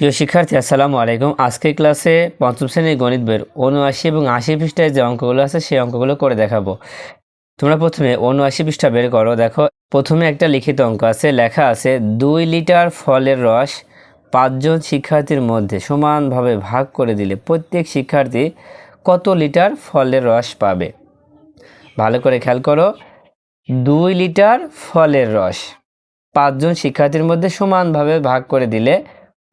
প্রিয় শিক্ষার্থী আসসালামু আলাইকুম। আজকের ক্লাসে পঞ্চম শ্রেণীর গণিত বইয়ের ৭৯ এবং ৮০ পৃষ্ঠায় যে অঙ্কগুলো আছে সেই অঙ্কগুলো করে দেখাবো। তোমরা প্রথমে ৭৯ পৃষ্ঠা বের করো। দেখো প্রথমে একটা লিখিত অঙ্ক আছে, লেখা আছে ২ লিটার ফলের রস ৫ জন শিক্ষার্থীর মধ্যে সমানভাবে ভাগ করে দিলে প্রত্যেক শিক্ষার্থী কত লিটার ফলের রস পাবে। ভালো করে খেয়াল করো, ২ লিটার ফলের রস ৫ জন শিক্ষার্থীর মধ্যে সমানভাবে ভাগ করে দিলে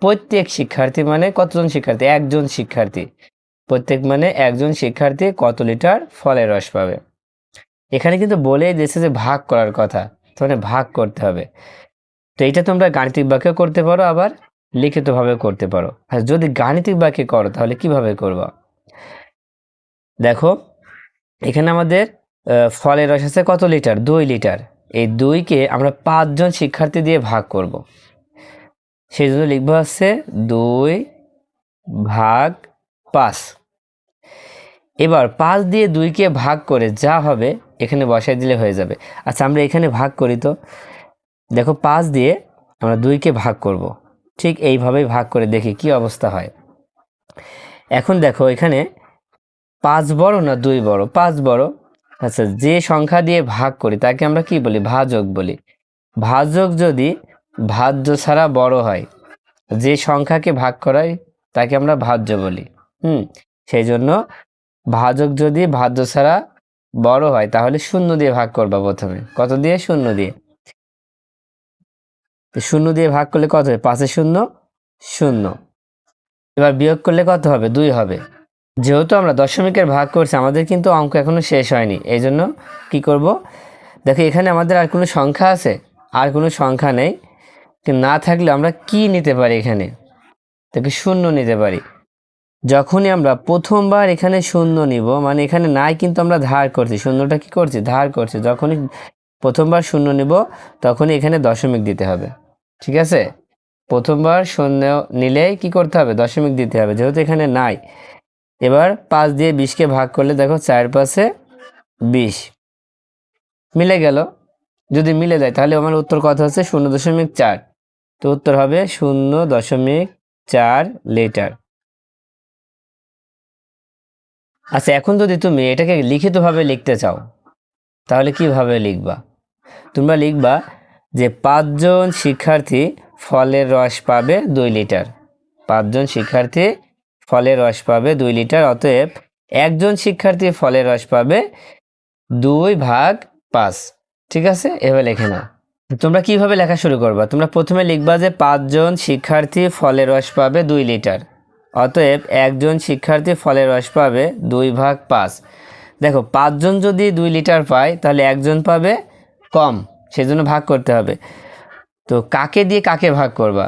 প্রত্যেক শিক্ষার্থী মানে কতজন শিক্ষার্থী? একজন শিক্ষার্থী। প্রত্যেক মানে একজন শিক্ষার্থী কত লিটার ফলের রস পাবে। এখানে কিন্তু বলেই দিয়েছে যে ভাগ করার কথা, মানে ভাগ করতে হবে। তো এইটা তোমরা গাণিতিক বাক্যে করতে পারো, আবার লিখিতভাবে করতে পারো। আর যদি গাণিতিক বাক্যে করো তাহলে কিভাবে করবা? দেখো এখানে আমাদের ফলের রস আছে কত লিটার? ২ লিটার। এই ২কে আমরা ৫ জন শিক্ষার্থী দিয়ে ভাগ করব। সেই জন্য লিখবো হচ্ছে ২ ভাগ ৫। এবার ৫ দিয়ে ২কে ভাগ করে যা হবে এখানে বসাই দিলে হয়ে যাবে। আচ্ছা আমরা এখানে ভাগ করি তো। দেখো ৫ দিয়ে আমরা ২কে ভাগ করব, ঠিক এইভাবেই ভাগ করে দেখি কি অবস্থা হয়। এখন দেখো এখানে ৫ বড় না ২ বড়? ৫ বড়। আচ্ছা যে সংখ্যা দিয়ে ভাগ করি তাকে আমরা কি বলি? ভাজক বলি। ভাজক যদি ভাজ্য ছাড়া বড় হয়, যে সংখ্যাকে ভাগ করাই তাকে আমরা ভাজ্য বলি। সেই জন্য ভাজক যদি ভাজ্য ছাড়া বড় হয় তাহলে ০ দিয়ে ভাগ করবা। প্রথমে কত দিয়ে? ০ দিয়ে। ০ দিয়ে ভাগ করলে কত হবে? ৫ শূন্য ০। এবার বিয়োগ করলে কত হবে? ২ হবে। যেহেতু আমরা দশমিকের ভাগ করছি, আমাদের কিন্তু অঙ্ক এখনো শেষ হয়নি। এই জন্য কী করব? দেখো এখানে আমাদের আর কোনো সংখ্যা আছে? আর কোনো সংখ্যা নেই। না থাকলে আমরা কি নিতে পারি? এখানে দেখো ০ নিতে পারি। যখনই আমরা প্রথমবার এখানে ০ নিব, মানে এখানে নাই কিন্তু আমরা ধার করছি, ০টা কি করছি? ধার করছি। যখনই প্রথমবার ০ নিব তখনই এখানে দশমিক দিতে হবে। ঠিক আছে? প্রথমবার ০ নিলেই কি করতে হবে? দশমিক দিতে হবে, যেহেতু এখানে নাই। এবার ৫ দিয়ে ২০কে ভাগ করলে দেখো ৪ ৫-এ ২০ মিলে গেল। যদি মিলে যায় তাহলে আমার উত্তর কত হচ্ছে? ০.৪। তো উত্তর হবে ০.৪ লিটার। আচ্ছা এখন যদি তুমি এটাকে লিখিতভাবে লিখতে চাও তাহলে কিভাবে লিখবা? তোমরা লিখবা যে ৫ জন শিক্ষার্থী ফলের রস পাবে ২ লিটার। ৫ জন শিক্ষার্থী ফলের রস পাবে ২ লিটার। অতএব একজন শিক্ষার্থী ফলের রস পাবে ২ ভাগ ৫। ঠিক আছে? এভাবে লিখে নাও। তোমরা কিভাবে লেখা শুরু করবা? তোমরা প্রথমে লিখবা যে ৫ জন শিক্ষার্থী ফলের রস পাবে ২ লিটার। অতএব একজন শিক্ষার্থী ফলের রস পাবে ২ ভাগ ৫। দেখো ৫ জন যদি ২ লিটার পায় তাহলে একজন পাবে কম, সেজন্য ভাগ করতে হবে। তো কাকে দিয়ে কাকে ভাগ করবা?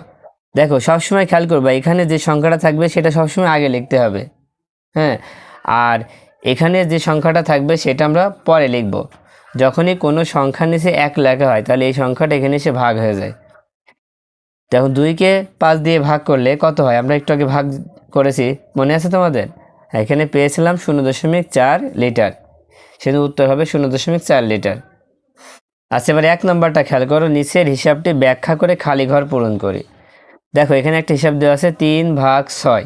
দেখো সবসময় খেয়াল করবা এখানে যে সংখ্যাটা থাকবে সেটা সবসময় আগে লিখতে হবে। হ্যাঁ, আর এখানে যে সংখ্যাটা থাকবে সেটা আমরা পরে লিখব। যখনই কোনো সংখ্যার নিচে ১ লেখা হয় তাহলে এই সংখ্যাটা এখানে এসে ভাগ হয়ে যায়। দেখো ২কে ৫ দিয়ে ভাগ করলে কত হয়? আমরা একটু আগে ভাগ করেছি, মনে আছে তোমাদের? এখানে পেয়েছিলাম ০.৪ লিটার, সেজন্য উত্তর হবে ০.৪ লিটার। আচ্ছা এবার ১ নম্বরটা খেয়াল করো, নিচের হিসাবটি ব্যাখ্যা করে খালি ঘর পূরণ করি। দেখো এখানে একটা হিসাব দেওয়া আছে ৩ ভাগ ৬।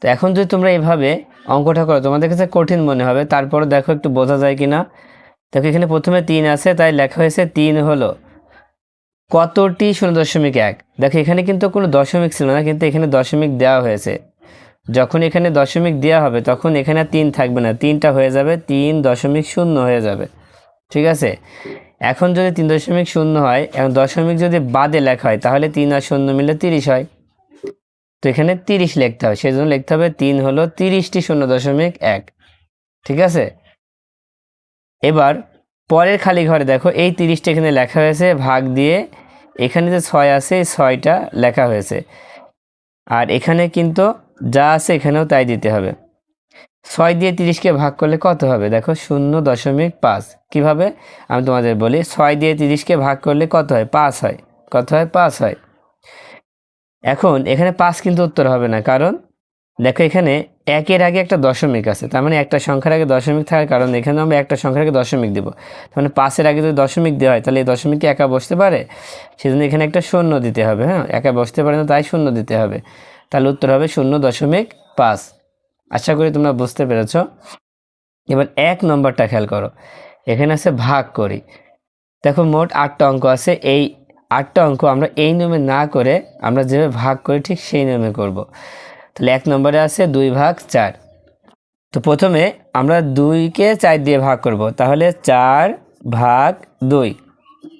তো এখন যদি তোমরা এইভাবে অঙ্কটা করো তোমাদের কাছে কঠিন মনে হবে, তারপরে দেখো একটু বোঝা যায় কিনা। দেখো এখানে প্রথমে ৩ আছে তাই লেখা হয়েছে ৩ হলো কতটি ০.১। দেখো এখানে কিন্তু কোনো দশমিক ছিল না, কিন্তু এখানে দশমিক দেওয়া হয়েছে। যখন এখানে দশমিক দেওয়া হবে তখন এখানে ৩ থাকবে না, ৩টা হয়ে যাবে ৩.০ হয়ে যাবে। ঠিক আছে? এখন যদি ৩.০ হয়, এখন দশমিক যদি বাদে লেখা হয় তাহলে ৩ আর ০ মিলে ৩০ হয়। তো এখানে ৩০ লিখতে হবে, সেই জন্য লিখতে হবে ৩ হলো ৩০টি ০.১। ঠিক আছে? এবার পরের খালি ঘরে দেখো এই ৩০টা এখানে লেখা হয়েছে, ভাগ দিয়ে এখানে যে ৬ আছে এই ৬টা লেখা হয়েছে। আর এখানে কিন্তু যা আছে এখানেও তাই দিতে হবে। ৬ দিয়ে ৩০কে ভাগ করলে কত হবে? দেখো ০.৫। কিভাবে? আমি তোমাদের বলি, ৬ দিয়ে ৩০কে ভাগ করলে কত হয়? ৫ হয়। কত হয়? ৫ হয়। এখন এখানে ৫ কিন্তু উত্তর হবে না, কারণ দেখো এখানে একের আগে একটা দশমিক আছে, তার মানে একটা সংখ্যার আগে দশমিক থাকার কারণে এখানে আমরা একটা সংখ্যার আগে দশমিক দেবো। তার মানে 5-এর আগে যদি দশমিক দেওয়া হয় তাহলে এই দশমিক কি একা বসতে পারে? সেজন্য এখানে একটা শূন্য দিতে হবে। হ্যাঁ, একা বসতে পারে না, তাই শূন্য দিতে হবে। তাহলে উত্তর হবে 0.5। আশা করি তোমরা বুঝতে পেরেছ। এবার 1 নম্বরটা খেয়াল করো, এখানে আছে ভাগ করি। দেখো মোট 8টা অঙ্ক আছে, এই 8টা অঙ্ক আমরা এই নিয়মে না করে আমরা যেভাবে ভাগ করি ঠিক সেই নিয়মে করব। তাহলে 1 নম্বরে আছে 2/4। তো প্রথমে আমরা 2কে 4 দিয়ে ভাগ করব, তাহলে 4/2।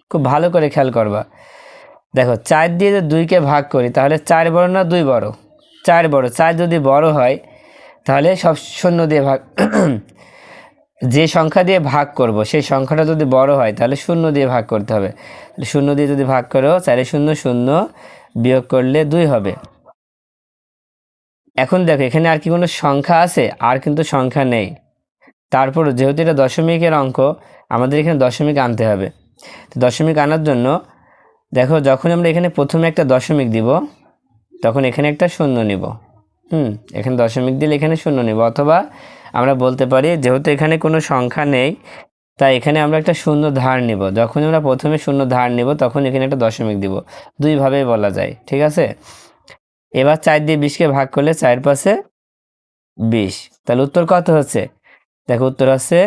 খুব ভালো করে খেয়াল করবা। দেখো 4 দিয়ে যদি 2কে ভাগ করি তাহলে 4 বড় না 2 বড়? 4 বড়। 4 যদি বড় হয় তাহলে সব শূন্য দিয়ে ভাগ যে সংখ্যা দিয়ে ভাগ করব সেই সংখ্যাটা যদি বড় হয় তাহলে শূন্য দিয়ে ভাগ করতে হবে। তাহলে শূন্য দিয়ে যদি ভাগ করো 4 শূন্য শূন্য, বিয়োগ করলে 2 হবে। এখন দেখো এখানে আর কি কোনো সংখ্যা আছে? আর কিন্তু সংখ্যা নেই। তারপর যেহেতু এটা দশমিকের অঙ্ক, আমাদের এখানে দশমিক আনতে হবে। তো দশমিক আনার জন্য দেখো যখন আমরা এখানে প্রথমে একটা দশমিক দিব তখন এখানে একটা শূন্য নিব। এখানে দশমিক দিলে এখানে শূন্য নিব, অথবা আমরা বলতে পারি যেহেতু এখানে কোনো সংখ্যা নেই তাই এখানে আমরা একটা শূন্য ধার নিব। যখন আমরা প্রথমে শূন্য ধার নিব তখন এখানে একটা দশমিক দিব। দুইভাবেই বলা যায়, ঠিক আছে? এবার 4 দিয়ে 20কে ভাগ করলে 4×5 = 20। তাহলে উত্তর কত হচ্ছে? দেখো উত্তর হচ্ছে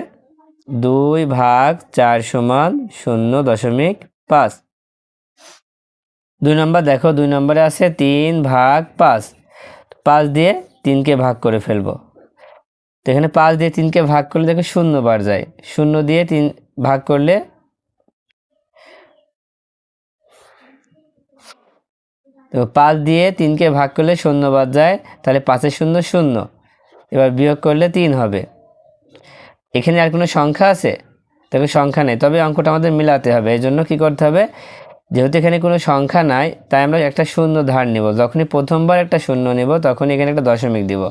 2/4 = 0.5। 2 নম্বর দেখো, 2 নম্বরে আছে 3/5। 5 দিয়ে 3কে ভাগ করে ফেলবো। তো এখানে 5 দিয়ে 3কে ভাগ করলে দেখো শূন্য বার যায়। 0 দিয়ে 3 ভাগ করলে তো 5 দিয়ে 3কে ভাগ করলে শূন্য বাদ যায়, তাহলে 5 শূন্য শূন্য। এবার বিয়োগ করলে 3 হবে। এখানে আর কোনো সংখ্যা আছে? দেখো সংখ্যা নেই, তবে অঙ্কটা আমাদের মিলাতে হবে। এই জন্য কী করতে হবে, যেহেতু এখানে কোনো সংখ্যা নাই তাই আমরা একটা শূন্য ধার নিব। যখনই প্রথমবার একটা শূন্য নিব তখন এখানে একটা দশমিক দিব।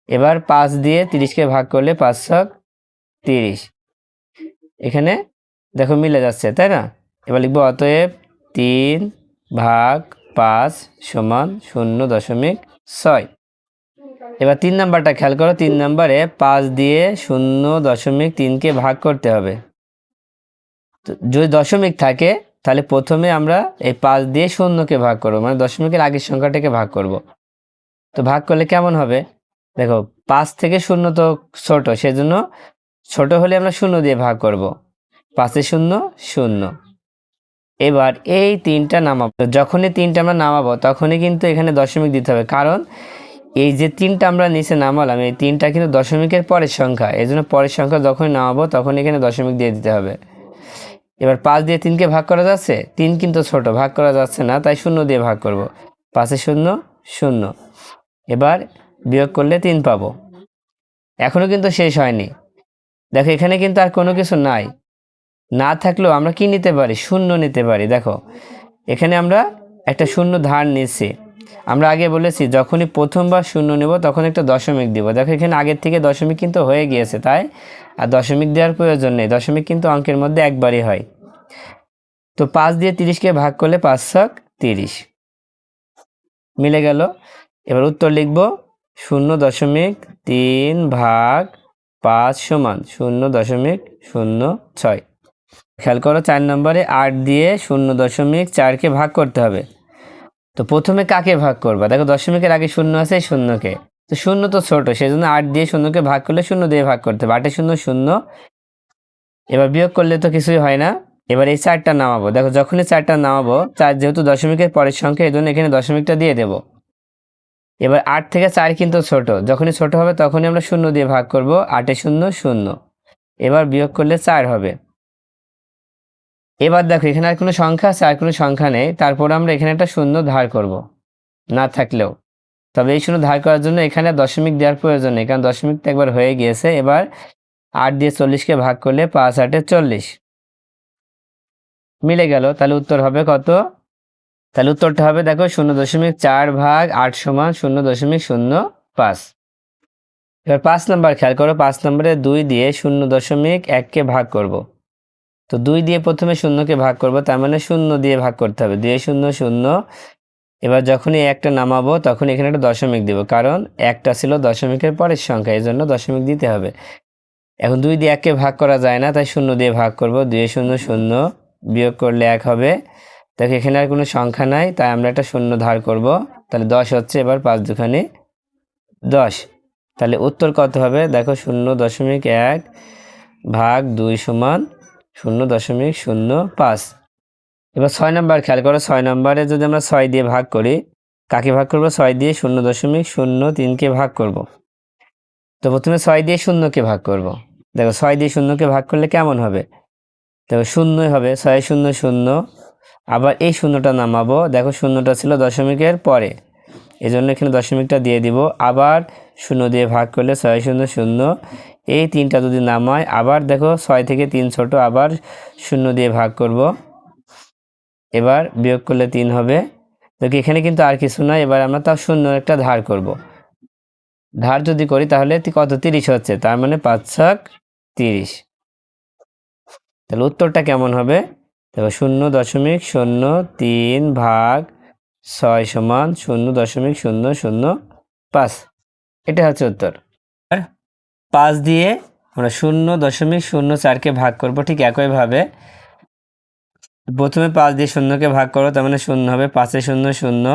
এবার 5 দিয়ে 30কে ভাগ করলে 5×30। এখানে দেখো মিলে যাচ্ছে, তাই না? এবার লিখবো অতএব 3/5 = 0.6। এবার 3 নাম্বারটা খেয়াল করো। 3 নাম্বারে 5 দিয়ে 0.3কে ভাগ করতে হবে। তো যদি দশমিক থাকে তাহলে প্রথমে আমরা এই 5 দিয়ে 0কে ভাগ করবো, মানে দশমিকের আগের সংখ্যাটাকে ভাগ করব। তো ভাগ করলে কেমন হবে? দেখো 5 থেকে 0 তো ছোট, সেজন্য ছোট হলে আমরা 0 দিয়ে ভাগ করব। 5 0 0। এবার এই 3টা নামাবো। যখনই 3টা আমরা নামাবো তখনই কিন্তু এখানে দশমিক দিতে হবে, কারণ এই যে 3টা আমরা নিচে নামালাম এই 3টা কিন্তু দশমিকের পরের সংখ্যা। এই জন্য পরের সংখ্যা যখনই নামাবো তখন এখানে দশমিক দিয়ে দিতে হবে। এবার 5 দিয়ে 3কে ভাগ করা যাচ্ছে? 3 কিন্তু ছোট, ভাগ করা যাচ্ছে না, তাই 0 দিয়ে ভাগ করব। 5 0 0। এবার বিয়োগ করলে 3 পাবো। এখনও কিন্তু শেষ হয়নি। দেখো এখানে কিন্তু আর কোনো কিছু নাই, না থাকলেও আমরা কি নিতে পারি? শূন্য নিতে পারি। দেখো এখানে আমরা একটা শূন্য ধার নিচ্ছি। আমরা আগে বলেছি যখনই প্রথমবার শূন্য নেব তখন একটা দশমিক দিব। দেখো এখানে আগের থেকে দশমিক কিন্তু হয়ে গিয়েছে, তাই আর দশমিক দেওয়ার প্রয়োজন নেই। দশমিক কিন্তু অঙ্কের মধ্যে একবারই হয়। তো 5 দিয়ে 30কে ভাগ করলে 5×30 মিলে গেল। এবার উত্তর লিখব 0.3/5 = 0.06। খেয়াল করো 4 নম্বরে 8 দিয়ে 0.4কে ভাগ করতে হবে। তো প্রথমে কাকে ভাগ করবা? দেখো দশমিকের আগে শূন্য আছে, শূন্যকে। তো শূন্য তো ছোট, সেজন্য 8 দিয়ে 0কে ভাগ করলে 0 দিয়ে ভাগ করতে হবে। 8 0 0। এবার বিয়োগ করলে তো কিছুই হয় না। এবার এই 4টা নামাবো। দেখো যখনই 4টা নামাবো, 4 যেহেতু দশমিকের পরের সংখ্যা এই জন্য এখানে দশমিকটা দিয়ে দেব। এবার 8 থেকে 4 কিন্তু ছোট, যখনই ছোট হবে তখনই আমরা 0 দিয়ে ভাগ করব। 8 0 0। এবার বিয়োগ করলে 4 হবে। এবার দেখো এখানে আর কোনো সংখ্যা আছে? আর কোনো সংখ্যা নেই। তারপর আমরা এখানে একটা শূন্য ধার করব, না থাকলেও। তবে এই শূন্য ধার করার জন্য এখানে দশমিক দেওয়ার প্রয়োজন নেই, কারণ দশমিক তো একবার হয়ে গিয়েছে। এবার 8 দিয়ে 40কে ভাগ করলে 5×8 = 40 মিলে গেল। তাহলে উত্তর হবে কত? তাহলে উত্তরটা হবে দেখো 0.4/8 = 0.05। এবার 5 নাম্বার খেয়াল করো। 5 নম্বরে 2 দিয়ে 0.1কে ভাগ করব। তো 2 দিয়ে প্রথমে 0কে ভাগ করব, তার মানে 0 দিয়ে ভাগ করতে হবে। 2 0 0। এবার যখনই একটা নামাবো তখন এখানে একটা দশমিক দিব, কারণ একটা ছিল দশমিকের পরের সংখ্যা, এই জন্য দশমিক দিতে হবে। এখন 2 দিয়ে 1কে ভাগ করা যায় না, তাই 0 দিয়ে ভাগ করব। 2 0 0 বিয়োগ করলে 1 হবে। দেখো এখানে আর কোনো সংখ্যা নাই, তাই আমরা একটা 0 ধার করব, তাহলে 10 হচ্ছে। এবার 5 দুখানি 10, তাহলে উত্তর কত হবে? দেখো 0.1 ভাগ 2 সমান 0.05। এবার 6 নাম্বার খেয়াল করো। 6 নাম্বারে যদি আমরা 6 দিয়ে ভাগ করি, কাকে ভাগ করব? 6 দিয়ে 0.03কে ভাগ করব। তো প্রথমে 6 দিয়ে 0কে ভাগ করব। দেখো 6 দিয়ে 0কে ভাগ করলে কেমন হবে? দেখো 0ই হবে, 6 0 0। আবার এই 0টা নামাবো, দেখো 0টা ছিল দশমিকের পরে, এই জন্য এখানে দশমিকটা দিয়ে দিব। আবার 0 দিয়ে ভাগ করলে 6 0 0। এই 3টা যদি নামায়, আবার দেখো 6 থেকে 3 ছোট, আবার 0 দিয়ে ভাগ করব। এবার বিয়োগ করলে 3 হবে। দেখো এখানে কিন্তু আর কিছু নয়। এবার আমরা তাও 0 একটা ধার করব। ধার যদি করি তাহলে কত? 30 হচ্ছে, তার মানে 5 ছক 30। তাহলে উত্তরটা কেমন হবে? দেখো 0.003 ভাগ 6 সমান 0.005। এটা হচ্ছে উত্তর। আর 5 দিয়ে আমরা 0.04কে ভাগ করব। ঠিক একইভাবে প্রথমে 5 দিয়ে 0কে ভাগ করো, তার মানে 0 হবে, 5 0 0।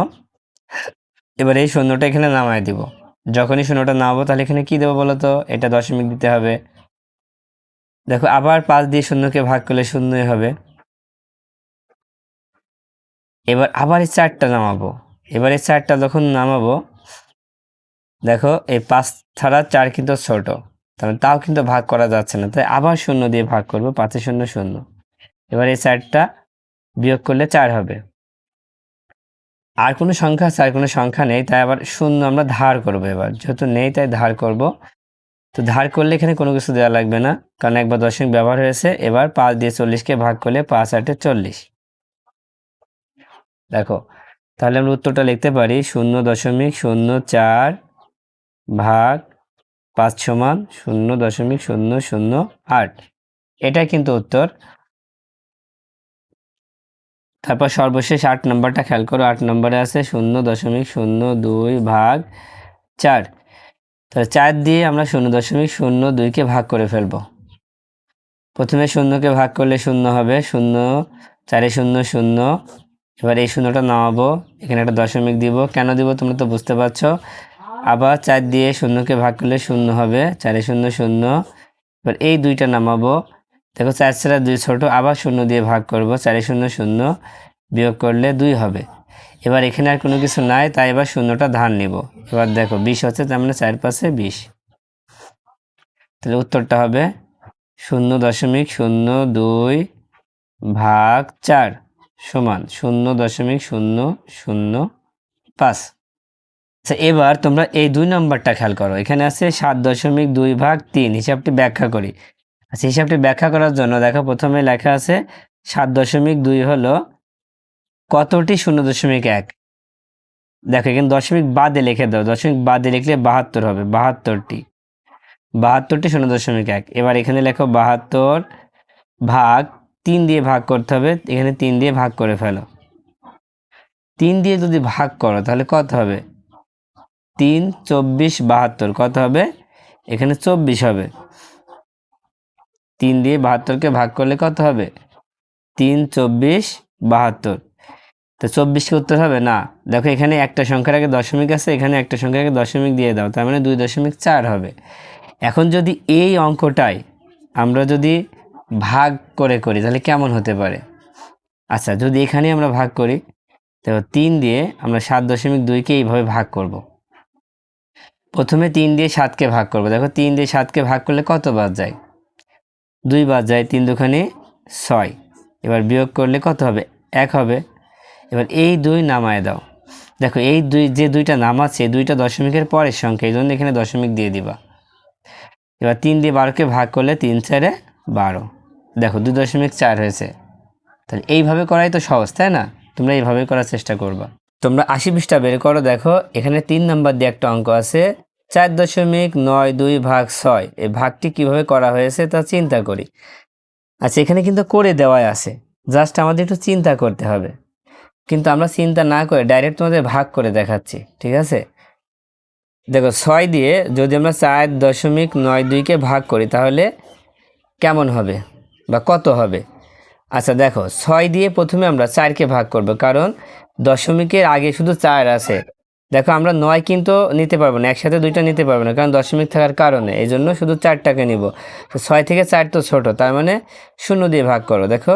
এবার এই 0টা এখানে নামায় দিব। যখনই 0টা নামাবো তাহলে এখানে কি দেবো বলো তো? এটা দশমিক দিতে হবে। দেখো আবার 5 দিয়ে 0কে ভাগ করলে 0ই হবে। এবার আবার এই 4টা নামাবো। এবার এই 4টা যখন নামাবো, দেখো এই 5 ছাড়া 4 কিন্তু ছোট, তাহলে তাও কিন্তু ভাগ করা যাচ্ছে না, তাই আবার 0 দিয়ে ভাগ করবো। 5 0 0। এবার এই 4টা বিয়োগ করলে 4 হবে। আর কোনো সংখ্যা আছে? আর কোনো সংখ্যা নেই, তাই আবার 0 আমরা ধার করব। এবার যেহেতু নেই তাই ধার করব। তো ধার করলে এখানে কোনো কিছু দেওয়া লাগবে না, কারণ একবার দশমিক ব্যবহার হয়েছে। এবার 5 দিয়ে 40কে ভাগ করলে 5 8 40। দেখো তাহলে আমরা উত্তরটা লিখতে পারি 0.04 ভাগ 5 সমান 0.008। এটাই কিন্তু উত্তর। তারপর সর্বশেষ 8 নম্বরটা খেয়াল করো। 8 নম্বরে আছে 0.02 ভাগ 4। তাহলে 4 দিয়ে আমরা 0.02কে ভাগ করে ফেলবো। প্রথমে 0কে ভাগ করলে 0 হবে, 0 4 0 0। এবার এই 0টা নামাবো, এখানে একটা দশমিক দিব। কেন দিব তোমরা তো বুঝতে পারছো। আবার 4 দিয়ে 0কে ভাগ করলে 0 হবে, 4 0 0। এবার এই 2টা নামাবো। দেখো 4 ছাড়া 2 ছোট, আবার 0 দিয়ে ভাগ করব। 4 0 0 বিয়োগ করলে 2 হবে। এবার এখানে আর কোনো কিছু নাই, তাই এবার 0টা ধার নিব। এবার দেখো 20 হচ্ছে, তার মানে 4 5 20। তাহলে উত্তরটা হবে 0.02 ভাগ 4 সমান 0.005। আচ্ছা এবার তোমরা এই 2 নম্বরটা খেয়াল করো। এখানে আছে 7.2 ভাগ 3। হিসাবটি ব্যাখ্যা করি। আচ্ছা হিসাবটি ব্যাখ্যা করার জন্য দেখো প্রথমে লেখা আছে 7.2 হলো কতটি 0.1। দেখো এখানে দশমিক বাদে লিখে দাও। দশমিক বাদে লিখলে 72 হবে, 72টি। 72টি 0.1। এবার এখানে লেখো 72 ভাগ 3 দিয়ে ভাগ করতে হবে। এখানে 3 দিয়ে ভাগ করে ফেলো। 3 দিয়ে যদি ভাগ করো তাহলে কত হবে? 3 24 72। কত হবে? এখানে 24 হবে। 3 দিয়ে 72কে ভাগ করলে কত হবে? 3 24 72। তো 24কে উত্তর হবে না। দেখো এখানে একটা সংখ্যার আগে দশমিক আছে, এখানে একটা সংখ্যার আগে দশমিক দিয়ে দাও, তার মানে 2.4 হবে। এখন যদি এই অঙ্কটাই আমরা যদি ভাগ করে করি তাহলে কেমন হতে পারে? আচ্ছা যদি এখানে আমরা ভাগ করি, তো 3 দিয়ে আমরা 7.2কে এইভাবে ভাগ করব। প্রথমে 3 দিয়ে 7কে ভাগ করব। দেখো 3 দিয়ে 7কে ভাগ করলে কত বাদ যায়? 2 বাদ যায়। 3 দুখানে 6। এবার বিয়োগ করলে কত হবে? 1 হবে। এবার এই 2 নামায় দাও। দেখো এই যে 2টা নামাচ্ছে, 2টা দশমিকের পরের সংখ্যা, এই জন্য এখানে দশমিক দিয়ে দিবা। এবার 3 দিয়ে 12কে ভাগ করলে 3 4 12। দেখো 2.4 হয়েছে। তাহলে এইভাবে করাই তো সহজ, তাই না? তোমরা এইভাবে করার চেষ্টা করবা। তোমরা 80 পৃষ্ঠা বের করো। দেখো এখানে 3 নাম্বার দিয়ে একটা অঙ্ক আছে 4.92 ভাগ 6। এই ভাগটি কিভাবে করা হয়েছে তা চিন্তা করি। আচ্ছা এখানে কিন্তু করে দেওয়াই আছে, জাস্ট আমাদের একটু চিন্তা করতে হবে। কিন্তু আমরা চিন্তা না করে ডাইরেক্ট তোমাদের ভাগ করে দেখাচ্ছি, ঠিক আছে? দেখো 6 দিয়ে যদি আমরা 4.92কে ভাগ করি তাহলে কেমন হবে বা কত হবে? আচ্ছা দেখো 6 দিয়ে প্রথমে আমরা 4কে ভাগ করব, কারণ দশমিকের আগে শুধু 4 আছে। দেখো আমরা 9 কিন্তু নিতে পারবো না, একসাথে দুইটা নিতে পারবো না, কারণ দশমিক থাকার কারণে, এই জন্য শুধু 4টাকে নিব। তো 6 থেকে 4 তো ছোট, তার মানে 0 দিয়ে ভাগ করো। দেখো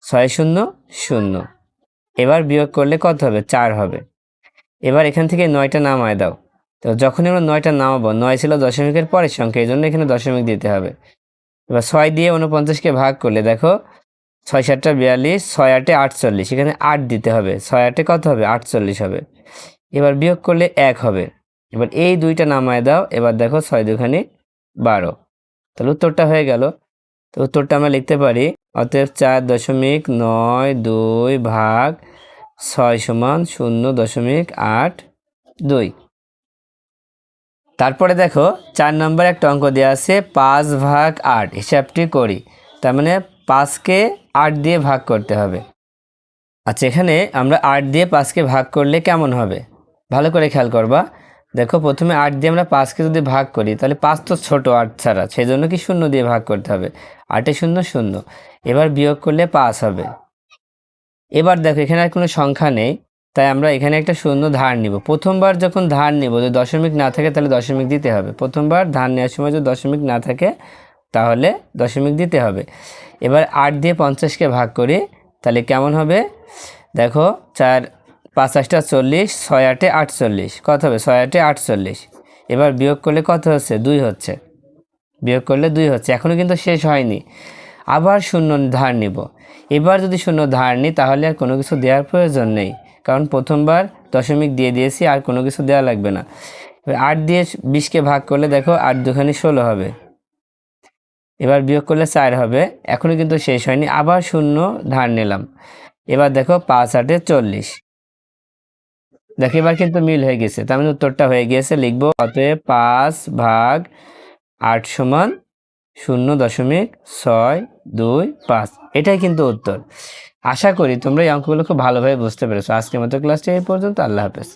6 0 0। এবার বিয়োগ করলে কত হবে? 4 হবে। এবার এখান থেকে 9টা নামায় দাও। তো যখনই আমরা 9টা নামাবো, 9 ছিল দশমিকের পরের সংখ্যা, এই জন্য এখানে দশমিক দিতে হবে। এবার 6 দিয়ে 49কে ভাগ করলে দেখো 6 7 42, 6 8 48, এখানে 8 দিতে হবে। 6 8 কত হবে? 48 হবে। এবার বিয়োগ করলে 1 হবে। এবার এই দুইটা নামায় দাও। এবার দেখো 6 2 12। তাহলে উত্তরটা হয়ে গেল। তো উত্তরটা আমরা লিখতে পারি, অতএব 4.92 ভাগ 6 সমান 0.82। তারপরে দেখো 4 নম্বর একটা অঙ্ক দেওয়া আছে, 5 ভাগ 8, হিসাবটি করি। তার মানে 5কে 8 দিয়ে ভাগ করতে হবে। আচ্ছা এখানে আমরা 8 দিয়ে 5কে ভাগ করলে কেমন হবে ভালো করে খেয়াল করবা। দেখো প্রথমে 8 দিয়ে আমরা 5কে যদি ভাগ করি তাহলে 5 তো ছোট 8 ছাড়া, সেই জন্য কি 0 দিয়ে ভাগ করতে হবে। 8 এ 0 0। এবার বিয়োগ করলে 5 হবে। এবার দেখো এখানে আর কোনো সংখ্যা নেই, তাই আমরা এখানে একটা শূন্য ধার নিব। প্রথমবার যখন ধার নিব, যদি দশমিক না থাকে তাহলে দশমিক দিতে হবে। প্রথমবার ধার নেওয়ার সময় যদি দশমিক না থাকে তাহলে দশমিক দিতে হবে। এবার 8 দিয়ে 50কে ভাগ করি, তাহলে কেমন হবে? দেখো 4 5 8 40, 6 8 48, কত হবে? 6 8 48। এবার বিয়োগ করলে কত হচ্ছে? 2 হচ্ছে। বিয়োগ করলে 2 হচ্ছে। এখনও কিন্তু শেষ হয়নি, আবার শূন্য ধার নিব। এবার যদি শূন্য ধার নিই তাহলে আর কোনো কিছু দেওয়ার প্রয়োজন নেই, কারণ প্রথমবার দশমিক দিয়ে দিয়েছি, আর কোনো কিছু দেওয়া লাগবে না। 8 দিয়ে 20কে ভাগ করলে দেখো 8 2 16 হবে। এবার বিয়োগ করলে 4 হবে। এখনও কিন্তু শেষ হয়নি, আবার শূন্য ধার নিলাম। এবার দেখো 5 8 40। দেখো এবার কিন্তু মিল হয়ে গেছে, তার মানে উত্তরটা হয়ে গিয়েছে। লিখবো অতএব 5 ভাগ 8 সমান 0.625। এটাই কিন্তু উত্তর। আশা করি তোমরা এই অঙ্কগুলো খুব ভালোভাবে বুঝতে পেরেছো। আজকের মতো ক্লাসটা এই পর্যন্ত। আল্লাহ হাফেজ।